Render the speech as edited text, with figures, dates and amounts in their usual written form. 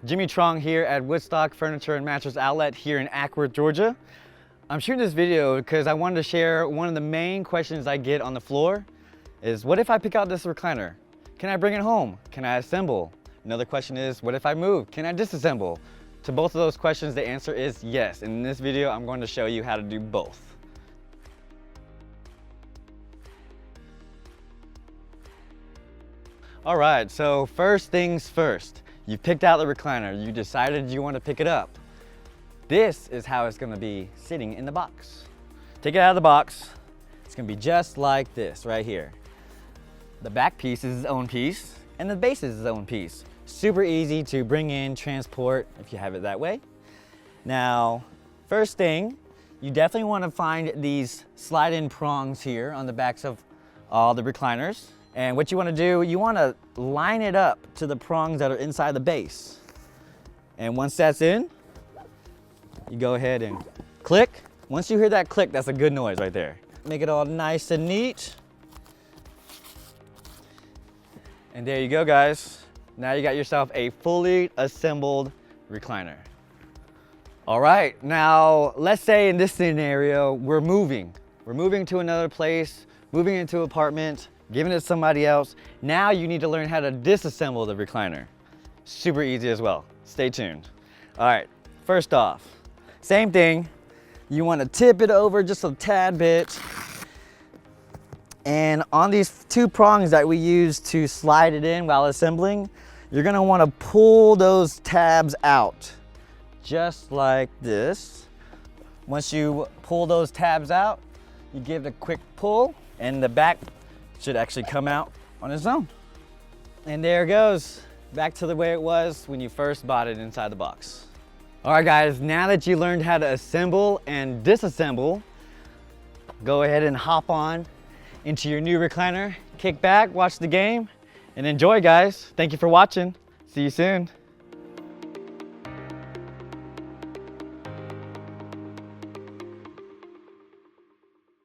Jimmy Trong here at Woodstock Furniture and Mattress Outlet here in Acworth, Georgia. I'm shooting this video because I wanted to share one of the main questions I get on the floor is, what if I pick out this recliner? Can I bring it home? Can I assemble? Another question is, what if I move? Can I disassemble? To both of those questions, the answer is yes. And in this video, I'm going to show you how to do both. All right, so first things first. You picked out the recliner. You decided you want to pick it up. This is how it's going to be sitting in the box. Take it out of the box. It's going to be just like this right here. The back piece is its own piece, and the base is its own piece. Super easy to bring in, transport, if you have it that way. Now, first thing, you definitely want to find these slide-in prongs here on the backs of all the recliners. And what you want to do, you want to line it up to the prongs that are inside the base. And once that's in, you go ahead and click. Once you hear that click, that's a good noise right there. Make it all nice and neat. And there you go, guys. Now you got yourself a fully assembled recliner. All right, now let's say in this scenario, we're moving. We're moving to another place, moving into an apartment, giving it to somebody else. Now you need to learn how to disassemble the recliner. Super easy as well. Stay tuned. All right, first off, same thing. You want to tip it over just a tad bit. And on these two prongs that we use to slide it in while assembling, you're going to want to pull those tabs out just like this. Once you pull those tabs out, you give it a quick pull and the back should actually come out on its own. And there it goes, back to the way it was when you first bought it inside the box. All right, guys, now that you learned how to assemble and disassemble, go ahead and hop on into your new recliner, kick back, watch the game, and enjoy, guys. Thank you for watching. See you soon.